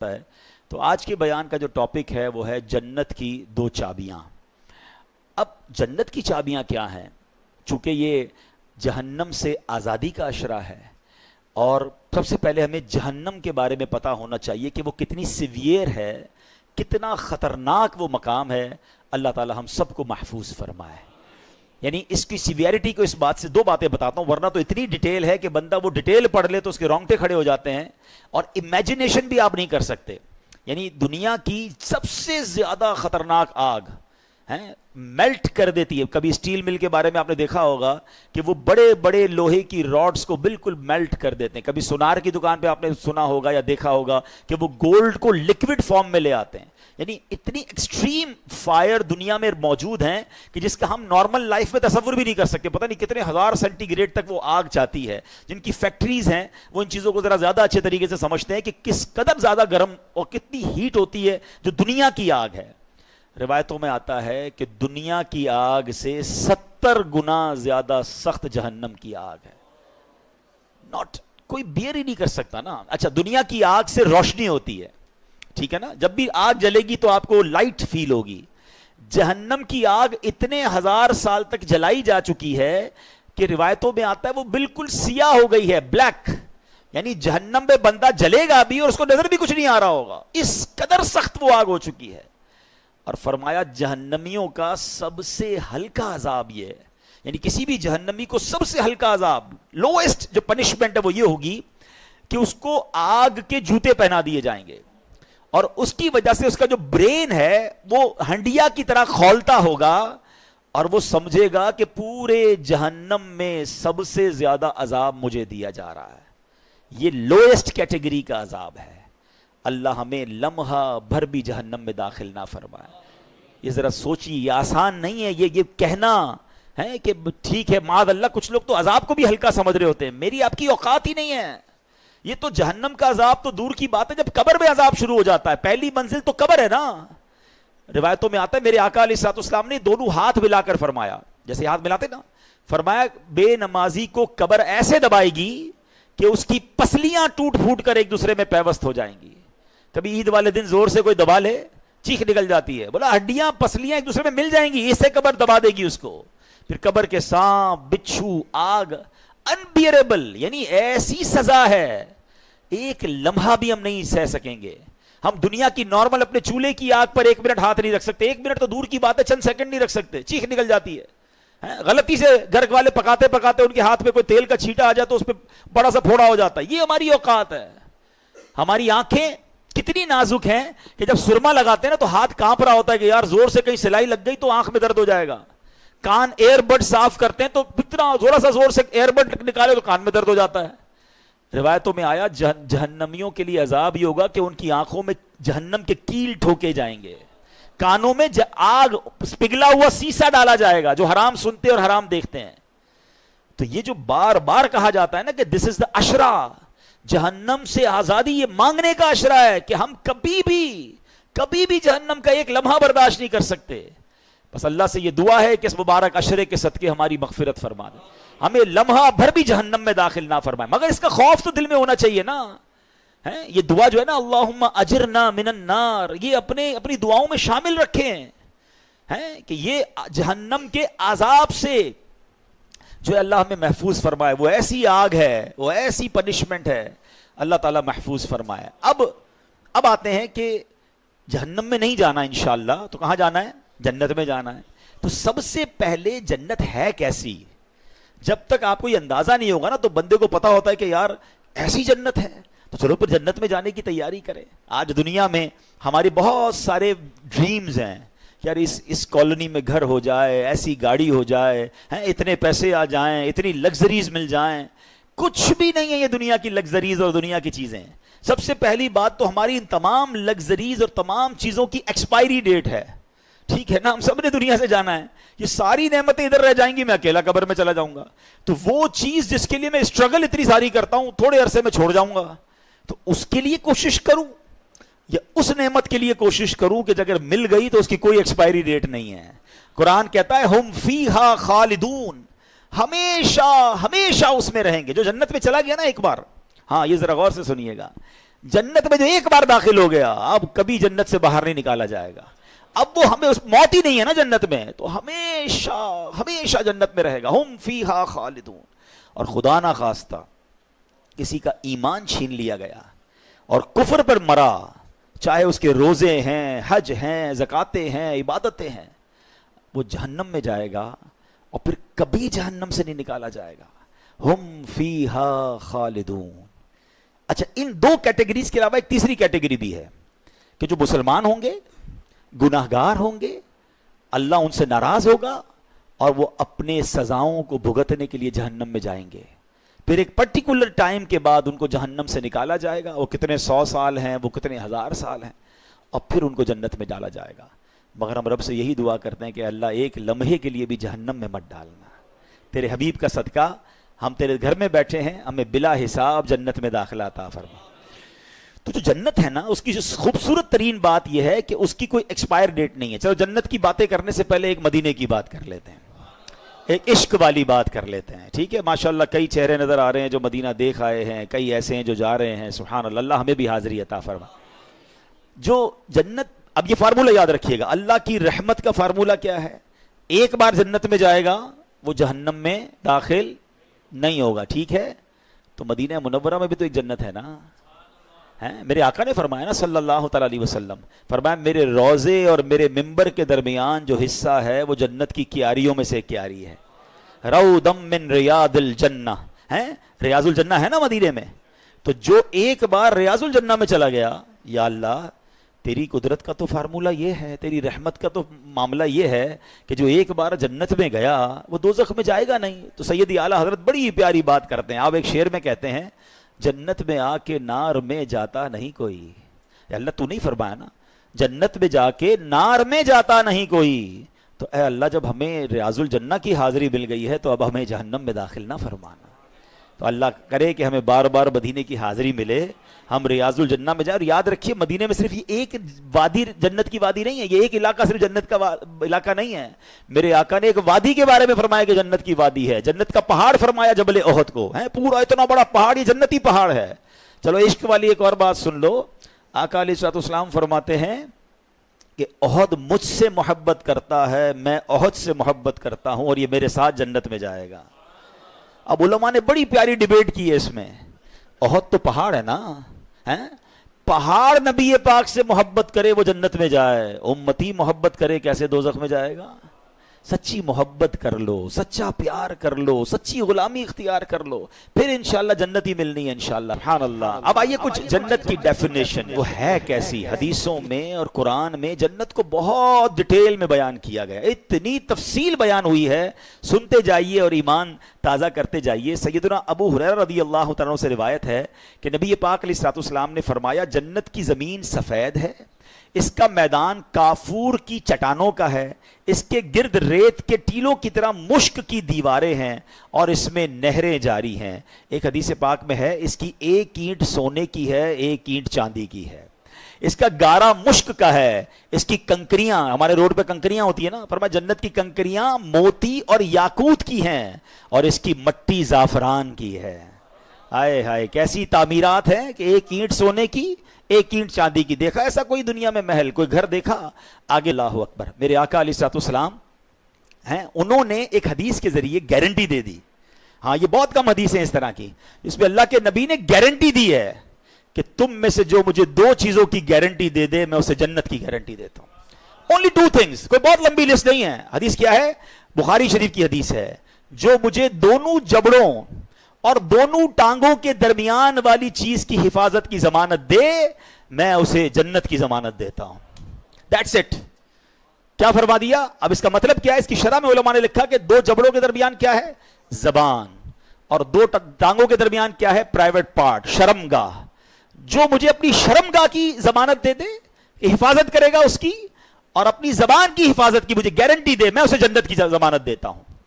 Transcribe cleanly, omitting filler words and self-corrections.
ہے۔ تو آج کے بیان کا جو ٹاپک ہے وہ ہے جنت کی دو چابیاں۔ اب جنت کی چابیاں کیا ہیں؟ چونکہ یہ جہنم سے آزادی کا اشرہ ہے، اور سب سے پہلے ہمیں جہنم کے بارے میں پتہ ہونا چاہیے کہ وہ کتنی سیویئر ہے، کتنا خطرناک وہ مقام ہے۔ اللہ تعالی ہم سب کو محفوظ فرمائے۔ یعنی اس کی سیویئرٹی کو اس بات سے دو باتیں بتاتا ہوں، ورنہ تو اتنی ڈیٹیل ہے کہ بندہ وہ ڈیٹیل پڑھ لے تو اس کے رونگٹے کھڑے ہو جاتے ہیں، اور امیجنیشن بھی آپ نہیں کر سکتے۔ یعنی دنیا کی سب سے زیادہ خطرناک آگ ہیں، میلٹ کر دیتی ہے۔ کبھی اسٹیل مل کے بارے میں آپ نے دیکھا ہوگا کہ وہ بڑے بڑے لوہے کی راڈز کو بالکل میلٹ کر دیتے ہیں۔ کبھی سونار کی دکان پہ آپ نے سنا ہوگا یا دیکھا ہوگا کہ وہ گولڈ کو لکوڈ فارم میں لے آتے ہیں۔ یعنی اتنی ایکسٹریم فائر دنیا میں موجود ہیں کہ جس کا ہم نارمل لائف میں تصور بھی نہیں کر سکتے۔ پتہ نہیں کتنے ہزار سینٹی گریڈ تک وہ آگ جاتی ہے۔ جن کی فیکٹریز ہیں وہ ان چیزوں کو ذرا زیادہ اچھے طریقے سے سمجھتے ہیں کہ کس قدر زیادہ گرم اور کتنی ہیٹ ہوتی ہے جو دنیا کی آگ ہے۔ روایتوں میں آتا ہے کہ دنیا کی آگ سے 70 گنا زیادہ سخت جہنم کی آگ ہے۔ ناٹ کوئی بیئر ہی نہیں کر سکتا نا۔ اچھا، دنیا کی آگ سے روشنی ہوتی ہے، ٹھیک ہے نا، جب بھی آگ جلے گی تو آپ کو لائٹ فیل ہوگی۔ جہنم کی آگ اتنے ہزار سال تک جلائی جا چکی ہے کہ روایتوں میں آتا ہے وہ بالکل سیاہ ہو گئی ہے، بلیک۔ یعنی جہنم میں بندہ جلے گا بھی اور اس کو نظر بھی کچھ نہیں آ رہا ہوگا، اس قدر سخت وہ آگ ہو چکی ہے۔ اور فرمایا جہنمیوں کا سب سے ہلکا عذاب یہ ہے، یعنی کسی بھی جہنمی کو سب سے ہلکا عذاب، لوئسٹ جو پنشمنٹ ہے وہ یہ ہوگی کہ اس کو آگ کے جوتے پہنا دیے جائیں گے، اور اس کی وجہ سے اس کا جو برین ہے وہ ہنڈیا کی طرح کھولتا ہوگا، اور وہ سمجھے گا کہ پورے جہنم میں سب سے زیادہ عذاب مجھے دیا جا رہا ہے۔ یہ لوئسٹ کیٹیگری کا عذاب ہے۔ اللہ ہمیں لمحہ بھر بھی جہنم میں داخل نہ فرمائے۔ یہ ذرا سوچیے، یہ آسان نہیں ہے یہ کہنا ہے کہ ٹھیک ہے معاذ اللہ، کچھ لوگ تو عذاب کو بھی ہلکا سمجھ رہے ہوتے ہیں۔ میری آپ کی اوقات ہی نہیں ہے۔ یہ تو جہنم کا عذاب تو دور کی بات ہے، جب قبر میں عذاب شروع ہو جاتا ہے، پہلی منزل تو قبر ہے نا۔ روایتوں میں آتا ہے میرے آقا علیہ الصلوۃ والسلام نے دونوں ہاتھ ملا کر فرمایا، جیسے ہاتھ ملاتے نا، فرمایا بے نمازی کو قبر ایسے دبائے گی کہ اس کی پسلیاں ٹوٹ پھوٹ کر ایک دوسرے میں پیوست ہو جائیں گی۔ کبھی عید والے دن زور سے کوئی دبا لے، چیخ نکل جاتی ہے، بولا ہڈیاں پسلیاں ایک دوسرے میں مل جائیں گی، اس سے قبر دبا دے گی اس کو۔ پھر قبر کے سانپ، بچھو، آگ، انبیئریبل، یعنی ایسی سزا ہے ایک لمحہ بھی ہم نہیں سہ سکیں گے۔ ہم دنیا کی نارمل اپنے چولہے کی آگ پر 1 منٹ ہاتھ نہیں رکھ سکتے، 1 منٹ تو دور کی بات ہے، چند سیکنڈ نہیں رکھ سکتے، چیخ نکل جاتی ہے۔ غلطی سے گھر والے پکاتے پکاتے ان کے ہاتھ میں کوئی تیل کا چھینٹا آ جائے تو اس پہ بڑا سا پھوڑا ہو جاتا ہے۔ یہ ہماری اوقات ہے۔ ہماری آنکھیں کتنی نازک ہیں کہ جب سرما لگاتے ہیں نا تو ہاتھ کانپ رہا ہوتا ہے کہ یار زور سے کہیں سلائی لگ گئی تو آنکھ میں درد ہو جائے گا۔ کان ایئر بڈ صاف کرتے ہیں تو اتنا تھوڑا سا زور سے ایئر بڈ نکالے تو کان میں درد ہو جاتا ہے۔ روایتوں میں آیا جہنمیوں کے لیے عذاب یہ ہوگا کہ ان کی آنکھوں میں جہنم کے کیل ٹھوکے جائیں گے، کانوں میں آگ پگھلا ہوا سیسا ڈالا جائے گا جو حرام سنتے اور حرام دیکھتے ہیں۔ تو یہ جو بار بار کہا جاتا ہے نا کہ دس از دا اشرا، جہنم سے آزادی یہ مانگنے کا اشرا ہے کہ ہم کبھی بھی جہنم کا ایک لمحہ برداشت نہیں کر سکتے۔ بس اللہ سے یہ دعا ہے کہ اس مبارک اشرے کے صدقے ہماری مغفرت فرما دے، ہمیں لمحہ بھر بھی جہنم میں داخل نہ فرمائے۔ مگر اس کا خوف تو دل میں ہونا چاہیے نا۔ یہ دعا جو ہے نا اللہم اجرنا من النار، یہ اپنی دعاؤں میں شامل رکھیں کہ یہ جہنم کے عذاب سے جو اللہ ہمیں محفوظ فرمائے۔ وہ ایسی آگ ہے، وہ ایسی پنشمنٹ ہے، اللہ تعالیٰ محفوظ فرمائے۔ اب آتے ہیں کہ جہنم میں نہیں جانا انشاءاللہ، تو کہاں جانا ہے؟ جنت میں جانا ہے۔ تو سب سے پہلے جنت ہے کیسی؟ جب تک آپ کو یہ اندازہ نہیں ہوگا نا تو بندے کو پتا ہوتا ہے کہ یار ایسی جنت ہے، تو چلو پھر جنت میں جانے کی تیاری کریں۔ آج دنیا میں ہمارے بہت سارے ڈریمز ہیں، یار اس کالونی میں گھر ہو جائے، ایسی گاڑی ہو جائے، اتنے پیسے آ جائیں، اتنی لگژریز مل جائیں۔ کچھ بھی نہیں ہے یہ دنیا کی لگژریز اور دنیا کی چیزیں۔ سب سے پہلی بات تو ہماری ان تمام لگژریز اور تمام چیزوں کی ایکسپائری ڈیٹ ہے، ٹھیک ہے نا۔ ہم سب نے دنیا سے جانا ہے، یہ ساری نعمتیں ادھر رہ جائیں گی، میں اکیلا قبر میں چلا جاؤں گا۔ تو وہ چیز جس کے لیے میں اسٹرگل اتنی ساری کرتا ہوں تھوڑے عرصے میں چھوڑ جاؤں گا، تو اس کے لیے کوشش کروں یا اس نعمت کے لیے کوشش کروں کہ اگر مل گئی تو اس کی کوئی ایکسپائری ڈیٹ نہیں ہے۔ قرآن کہتا ہے ہم فیہا خالدون، ہمیشہ ہمیشہ اس میں رہیں گے۔ جو جنت میں چلا گیا نا ایک بار، ہاں یہ ذرا غور سے سنیے گا، جنت میں جو ایک بار داخل ہو گیا اب کبھی جنت سے باہر نہیں نکالا جائے گا. اب وہ ہمیں موت ہی نہیں ہے نا جنت میں, تو ہمیشہ ہمیشہ جنت میں رہے گا. ہم فیہا خالدون. اور خدا نہ خواستہ کسی کا ایمان چھین لیا گیا اور کفر پر مرا, چاہے اس کے روزے ہیں, حج ہیں, زکاتیں ہیں, عبادتیں ہیں, وہ جہنم میں جائے گا اور پھر کبھی جہنم سے نہیں نکالا جائے گا. ہم فیہا خالدون. اچھا, ان دو کیٹیگریز کے علاوہ ایک تیسری کیٹیگری بھی ہے کہ جو مسلمان ہوں گے, گناہگار ہوں گے, اللہ ان سے ناراض ہوگا اور وہ اپنے سزاؤں کو بھگتنے کے لیے جہنم میں جائیں گے. پھر ایک پرٹیکولر ٹائم کے بعد ان کو جہنم سے نکالا جائے گا. وہ کتنے 100 سال ہیں, وہ کتنے 1000 سال ہیں, اور پھر ان کو جنت میں ڈالا جائے گا. مگر ہم رب سے یہی دعا کرتے ہیں کہ اللہ ایک لمحے کے لیے بھی جہنم میں مت ڈالنا. تیرے حبیب کا صدقہ ہم تیرے گھر میں بیٹھے ہیں, ہمیں بلا حساب جنت میں داخلہ عطا فرما. تو جو جنت ہے نا, اس کی جو خوبصورت ترین بات یہ ہے کہ اس کی کوئی ایکسپائر ڈیٹ نہیں ہے. چلو جنت کی باتیں کرنے سے پہلے ایک مدینے کی بات کر لیتے ہیں, ایک عشق والی بات کر لیتے ہیں. ٹھیک ہے, ماشاءاللہ کئی چہرے نظر آ رہے ہیں جو مدینہ دیکھ آئے ہیں, کئی ایسے ہیں جو جا رہے ہیں. سبحان اللہ, اللہ ہمیں بھی حاضری عطا فرما. جو جنت, اب یہ فارمولہ یاد رکھیے گا, اللہ کی رحمت کا فارمولہ کیا ہے؟ ایک بار جنت میں جائے گا وہ جہنم میں داخل نہیں ہوگا. ٹھیک ہے, تو مدینہ منورہ میں بھی تو ایک جنت ہے نا. میرے آقا نے فرمایا نا صلی اللہ تعالی علیہ وسلم, فرمایا میرے روضے اور میرے ممبر کے درمیان جو حصہ ہے وہ جنت کی کیاریوں میں سے ایک کیاری ہے. روضم من ریاض الجنہ, ریاض الجنہ ہے نا مدینے میں. تو جو ایک بار ریاض الجنہ میں چلا گیا, یا اللہ تیری قدرت کا تو فارمولہ یہ ہے, تیری رحمت کا تو معاملہ یہ ہے کہ جو ایک بار جنت میں گیا وہ دوزخ میں جائے گا نہیں. تو سیدی اعلیٰ حضرت بڑی پیاری بات کرتے ہیں. آپ ایک شعر میں کہتے ہیں, جنت میں آ کے نار میں جاتا نہیں کوئی. اللہ تو نہیں فرمایا نا, جنت میں جا کے نار میں جاتا نہیں کوئی. تو اے اللہ جب ہمیں ریاض الجنہ کی حاضری مل گئی ہے تو اب ہمیں جہنم میں داخل نہ فرمانا. تو اللہ کرے کہ ہمیں بار بار مدینے کی حاضری ملے, ہم ریاض الجنہ میں جائیں. اور یاد رکھیے مدینے میں صرف یہ ایک وادی جنت کی وادی نہیں ہے, یہ ایک علاقہ صرف جنت کا علاقہ نہیں ہے. میرے آقا نے ایک وادی کے بارے میں فرمایا کہ جنت کی وادی ہے. جنت کا پہاڑ فرمایا جبل احد کو, پورا اتنا بڑا پہاڑ, یہ جنتی پہاڑ ہے. چلو عشق والی ایک اور بات سن لو. آقا علیہ الصلوۃ والسلام فرماتے ہیں کہ احد مجھ سے محبت کرتا ہے, میں احد سے محبت کرتا ہوں, اور یہ میرے ساتھ جنت میں جائے گا. اب علماء نے بڑی پیاری ڈیبیٹ کی ہے اس میں. احد تو پہاڑ ہے نا, پہاڑ نبی پاک سے محبت کرے وہ جنت میں جائے, امتی محبت کرے کیسے دوزخ میں جائے گا؟ سچی محبت کر لو, سچا پیار کر لو, سچی غلامی اختیار کر لو, پھر انشاءاللہ جنت ہی ملنی ہے انشاءاللہ. سبحان اللہ. اب آئیے کچھ جنت کی ڈیفینیشن وہ ہے کیسی. حدیثوں میں اور قرآن میں جنت کو بہت ڈیٹیل میں بیان کیا گیا, اتنی تفصیل بیان ہوئی ہے, سنتے جائیے اور ایمان تازہ کرتے جائیے. سیدنا ابو ہریرہ رضی اللہ تعالیٰ عنہ سے روایت ہے کہ نبی پاک علیہ الصلوۃ والسلام نے فرمایا, جنت کی زمین سفید ہے, اس کا میدان کافور کی چٹانوں کا ہے, اس کے گرد ریت کے ٹیلوں کی طرح مشک کی دیواریں ہیں, اور اس میں نہریں جاری ہیں. ایک حدیث پاک میں ہے اس کی ایک اینٹ سونے کی ہے, ایک اینٹ چاندی کی ہے, اس کا گارا مشک کا ہے, اس کی کنکریاں, ہمارے روڈ پہ کنکریاں ہوتی ہیں نا, فرمایا جنت کی کنکریاں موتی اور یاقوت کی ہیں, اور اس کی مٹی زعفران کی ہے. ہائے ہائے کیسی تعمیرات ہیں کہ ایک اینٹ سونے کی, ایک اینٹ چاندی کی. دیکھا ایسا کوئی دنیا میں محل, کوئی گھر دیکھا؟ آگے اللہ اکبر. میرے آقا علیہ الصلوۃ والسلام ہیں, انہوں نے ایک حدیث کے ذریعے گارنٹی دے دی. ہاں یہ بہت کم حدیث ہیں اس طرح کی اس میں اللہ کے نبی نے گارنٹی دی ہے کہ تم میں سے جو مجھے 2 چیزوں کی گارنٹی دے دے میں اسے جنت کی گارنٹی دیتا ہوں. اونلی 2 things, کوئی بہت لمبی لسٹ نہیں ہے. حدیث کیا ہے؟ بخاری شریف کی حدیث ہے, جو مجھے دونوں جبڑوں اور دونوں ٹانگوں کے درمیان والی چیز کی حفاظت کی ضمانت دے, میں اسے جنت کی ضمانت دیتا ہوں. That's it. کیا فرما دیا؟ اب اس کا مطلب کیا ہے؟ اس کی شرح میں علماء نے لکھا کہ 2 جبڑوں کے درمیان کیا ہے؟ زبان, اور 2 ٹانگوں کے درمیان کیا ہے؟ پرائیویٹ پارٹ, شرمگاہ. جو مجھے اپنی شرمگاہ کی ضمانت دے دے, حفاظت کرے گا اس کی, اور اپنی زبان کی حفاظت کی مجھے گارنٹی دے, میں اسے جنت کی ضمانت دیتا ہوں.